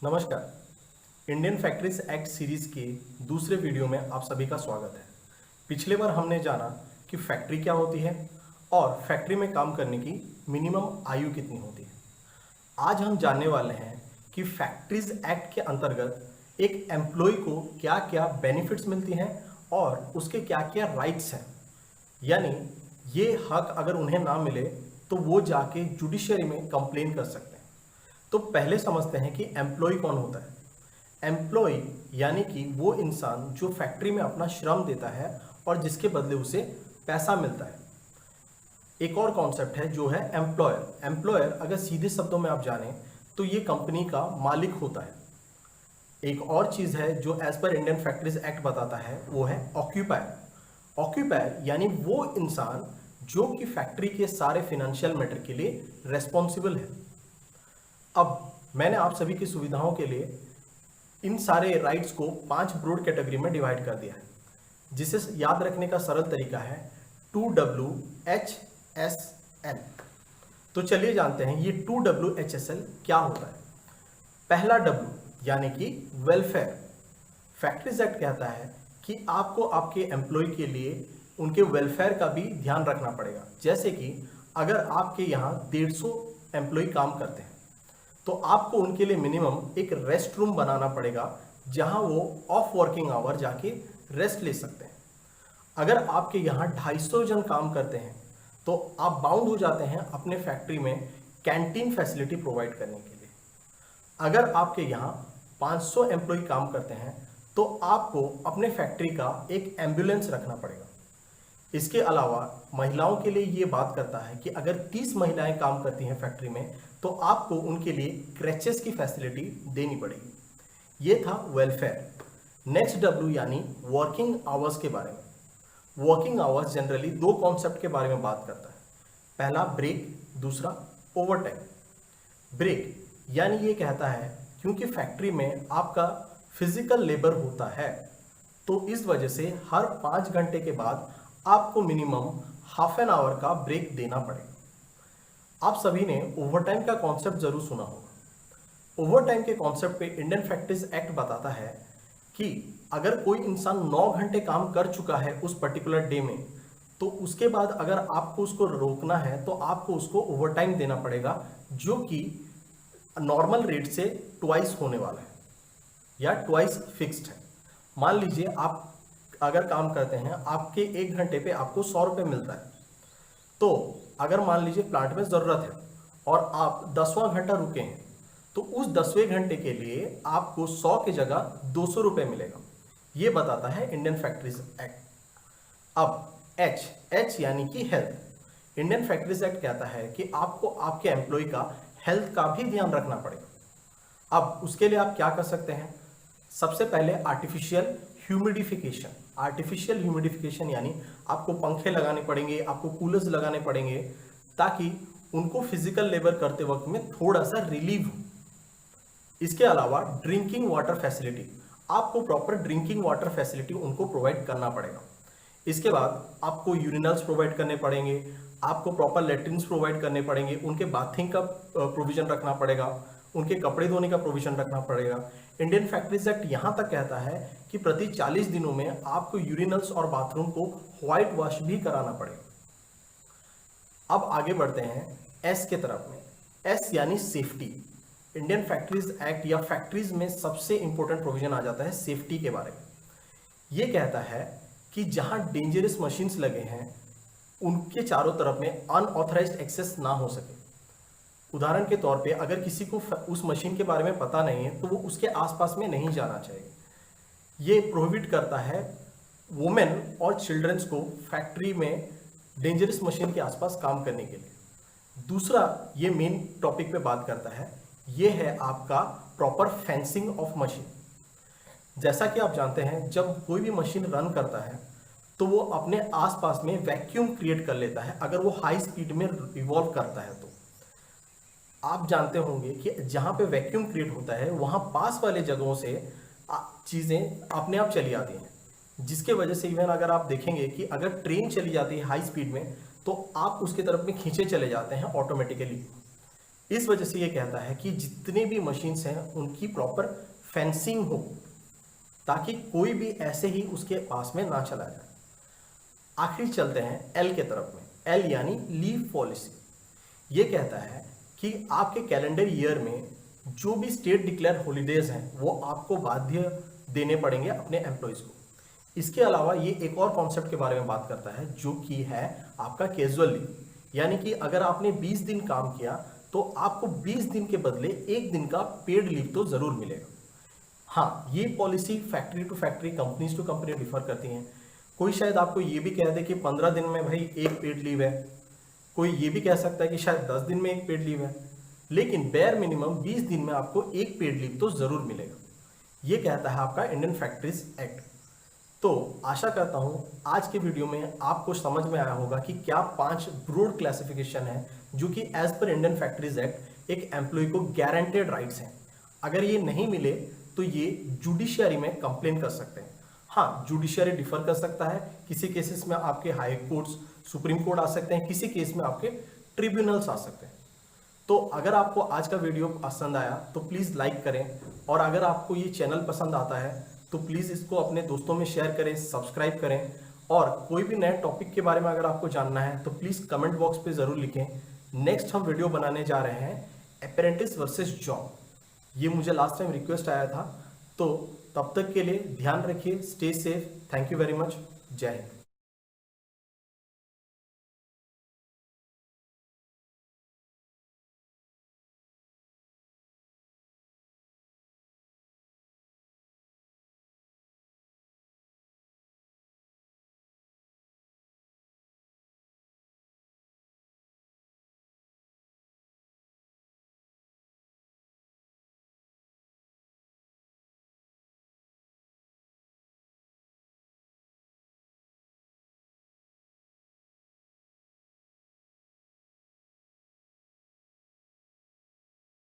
नमस्कार। Indian factories act series के दूसरे वीडियो में आप सभी का स्वागत है। पिछले बार हमने जाना कि फैक्ट्री क्या होती है और फैक्ट्री में काम करने की मिनिमम आयु कितनी होती है। आज हम जानने वाले हैं कि फैक्ट्रीज एक्ट के अंतर्गत एक एम्प्लॉय को क्या क्या बेनिफिट्स मिलती हैं और उसके क्या क्या राइट्स हैं, यानी ये हक अगर उन्हें ना मिले तो वो जाके जुडिशरी में कंप्लेन कर सकते हैं। तो पहले समझते हैं कि एम्प्लॉय कौन होता है। एम्प्लॉय यानी कि वो इंसान जो फैक्ट्री में अपना श्रम देता है और जिसके बदले उसे पैसा मिलता है। एक और कॉन्सेप्ट है जो है एम्प्लॉयर। एम्प्लॉयर अगर सीधे शब्दों में आप जानें तो ये कंपनी का मालिक होता है। एक और चीज़ है जो एज पर इंडियन फैक्ट्रीज एक्ट बताता है, वो है ऑक्यूपायर। ऑक्यूपायर यानी वो इंसान जो कि फैक्ट्री के सारे फिनेंशियल मैटर के लिए रेस्पॉन्सिबल है। अब मैंने आप सभी की सुविधाओं के लिए इन सारे राइट्स को 5 ब्रॉड कैटेगरी में डिवाइड कर दिया है, जिसे याद रखने का सरल तरीका है 2WHSL। तो चलिए जानते हैं ये 2WHSL क्या होता है। पहला W यानी कि वेलफेयर। फैक्ट्रीज एक्ट कहता है कि आपको आपके एम्प्लॉय के लिए उनके वेलफेयर का भी ध्यान रखना पड़ेगा। जैसे कि अगर आपके यहाँ 150 एम्प्लॉय काम करते हैं तो आपको उनके लिए मिनिमम एक रेस्ट रूम बनाना पड़ेगा जहां वो ऑफ वर्किंग आवर जाके रेस्ट ले सकते हैं। अगर आपके यहाँ 250 जन काम करते हैं तो आप बाउंड हो जाते हैं अपने फैक्ट्री में कैंटीन फैसिलिटी प्रोवाइड करने के लिए। अगर आपके यहाँ 500 एम्प्लॉय काम करते हैं तो आपको अपने फैक्ट्री का एक एम्बुलेंस रखना पड़ेगा। इसके अलावा महिलाओं के लिए ये बात करता है कि अगर 30 महिलाएं काम करती हैं फैक्ट्री में तो आपको उनके लिए क्रैचेस की फैसिलिटी देनी पड़ेगी। ये था वेलफेयर। नेक्स्ट W यानी वर्किंग आवर्स के बारे में। वर्किंग आवर्स जनरली 2 कॉन्सेप्ट के बारे में बात करता है। पहला ब्रेक, दूसरा ओवरटाइम। ब्रेक यानी ये कहता है क्योंकि फैक्ट्री में आपका फिजिकल लेबर होता है तो इस वजह से हर 5 घंटे के बाद आपको मिनिमम हाफ एन आवर का ब्रेक देना पड़ेगा। आप सभी ने ओवरटाइम का कॉन्सेप्ट जरूर सुना होगा। ओवरटाइम के कॉन्सेप्ट पे इंडियन फैक्ट्रीज एक्ट बताता है कि अगर कोई इंसान 9 घंटे काम कर चुका है उस पर्टिकुलर डे में तो उसके बाद अगर आपको उसको रोकना है तो आपको उसको ओवरटाइम देना पड़ेगा, जो कि नॉर्मल रेट से ट्वाइस होने वाला है या ट्वाइस फिक्स्ड है। मान लीजिए आप अगर काम करते हैं, आपके 1 घंटे पे आपको 100 रुपये मिलता है, तो अगर मान लीजिए प्लांट में ज़रूरत है और आप 10वां घंटा रुके हैं तो उस 10वें घंटे के लिए आपको 100 की जगह 200 रुपये मिलेगा। ये बताता है इंडियन फैक्ट्रीज एक्ट। अब H यानी कि हेल्थ। इंडियन फैक्ट्रीज एक्ट कहता है कि आपको आपके एम्प्लॉय का हेल्थ का भी ध्यान रखना पड़ेगा। अब उसके लिए आप क्या कर सकते हैं? सबसे पहले आर्टिफिशियल ह्यूमिडिफिकेशन। आर्टिफिशियल ह्यूमिडिफिकेशन यानी आपको पंखे लगाने पड़ेंगे, आपको कूलर्स लगाने पड़ेंगे ताकि उनको फिजिकल लेबर करते वक्त में थोड़ा सा रिलीव हो। इसके अलावा ड्रिंकिंग वाटर फैसिलिटी, आपको प्रॉपर ड्रिंकिंग वाटर फैसिलिटी उनको प्रोवाइड करना पड़ेगा। इसके बाद आपको यूरिनल्स प्रोवाइड करने पड़ेंगे, आपको प्रॉपर लेट्रिन्स प्रोवाइड करने पड़ेंगे, उनके बाथिंग का प्रोविजन रखना पड़ेगा, उनके कपड़े धोने का प्रोविजन रखना पड़ेगा। इंडियन फैक्ट्रीज एक्ट यहाँ तक कहता है कि प्रति 40 दिनों में आपको यूरिनल्स और बाथरूम को व्हाइट वॉश भी कराना पड़ेगा। अब आगे बढ़ते हैं एस के तरफ में। एस यानी सेफ्टी। इंडियन फैक्ट्रीज एक्ट या फैक्ट्रीज में सबसे इंपॉर्टेंट प्रोविजन आ जाता है सेफ्टी के बारे में। ये कहता है कि जहां डेंजरस मशीन्स लगे हैं उनके चारों तरफ में अनऑथराइज्ड एक्सेस ना हो सके। उदाहरण के तौर पे अगर किसी को उस मशीन के बारे में पता नहीं है तो वो उसके आसपास में नहीं जाना चाहिए। ये प्रोहिबिट करता है वुमेन और चिल्ड्रंस को फैक्ट्री में डेंजरस मशीन के आसपास काम करने के लिए। दूसरा ये मेन टॉपिक पे बात करता है, ये है आपका प्रॉपर फेंसिंग ऑफ मशीन। जैसा कि आप जानते हैं जब कोई भी मशीन रन करता है तो वो अपने आसपास में वैक्यूम क्रिएट कर लेता है अगर वो हाई स्पीड में रिवॉल्व करता है। तो आप जानते होंगे कि जहाँ पे वैक्यूम क्रिएट होता है वहाँ पास वाले जगहों से चीज़ें अपने आप चली आती हैं, जिसके वजह से इवन अगर आप देखेंगे कि अगर ट्रेन चली जाती है हाई स्पीड में तो आप उसके तरफ में खींचे चले जाते हैं ऑटोमेटिकली। इस वजह से ये कहता है कि जितने भी मशीन्स हैं उनकी प्रॉपर फेंसिंग हो, ताकि कोई भी ऐसे ही उसके पास में ना चला जाए। आखिर चलते हैं एल के तरफ में। एल यानी लीव पॉलिसी। ये कहता है कि आपके कैलेंडर ईयर में जो भी स्टेट डिक्लेयर हॉलीडेज हैं वो आपको बाध्य देने पड़ेंगे अपने एम्प्लॉयज को। इसके अलावा ये एक और कॉन्सेप्ट के बारे में बात करता है जो कि है आपका कैजुअल लीव, यानी कि अगर आपने 20 दिन काम किया तो आपको 20 दिन के बदले 1 दिन का पेड लीव तो जरूर मिलेगा। हाँ, ये policy factory to factory, companies to company differ करती हैं। कोई शायद आपको ये भी कह दे कि 15 दिन में भाई एक पेड लीव है, कोई ये भी कह सकता है कि शायद 10 दिन में एक पेड लीव है, लेकिन बेयर मिनिमम 20 दिन में आपको एक पेड लीव तो जरूर मिलेगा। ये कहता है आपका इंडियन फैक्ट्रीज एक्ट। तो आशा करता हूं आज के वीडियो में आपको समझ में आया होगा कि क्या 5 ब्रॉड क्लासिफिकेशन है जो कि एज पर इंडियन फैक्ट्रीज एक्ट एक एम्प्लॉय को गारंटेड राइट्स हैं। अगर ये नहीं मिले तो ये जुडिशियरी में कंप्लेन कर सकते हैं। हाँ, जुडिशियरी डिफर कर सकता है, किसी केसेस में आपके हाई कोर्ट्स, सुप्रीम कोर्ट आ सकते हैं, किसी केस में आपके ट्रिब्यूनल्स आ सकते हैं। तो अगर आपको आज का वीडियो पसंद आया तो प्लीज़ लाइक करें, और अगर आपको ये चैनल पसंद आता है तो प्लीज़ इसको अपने दोस्तों में शेयर करें, सब्सक्राइब करें। और कोई भी नए टॉपिक के बारे में अगर आपको जानना है तो प्लीज़ कमेंट बॉक्स पे ज़रूर लिखें। नेक्स्ट हम वीडियो बनाने जा रहे हैं अप्रेंटिस वर्सेस जॉब। ये मुझे लास्ट टाइम रिक्वेस्ट आया था, तो तब तक के लिए ध्यान रखिए, stay safe, thank you very much, जय हिंद।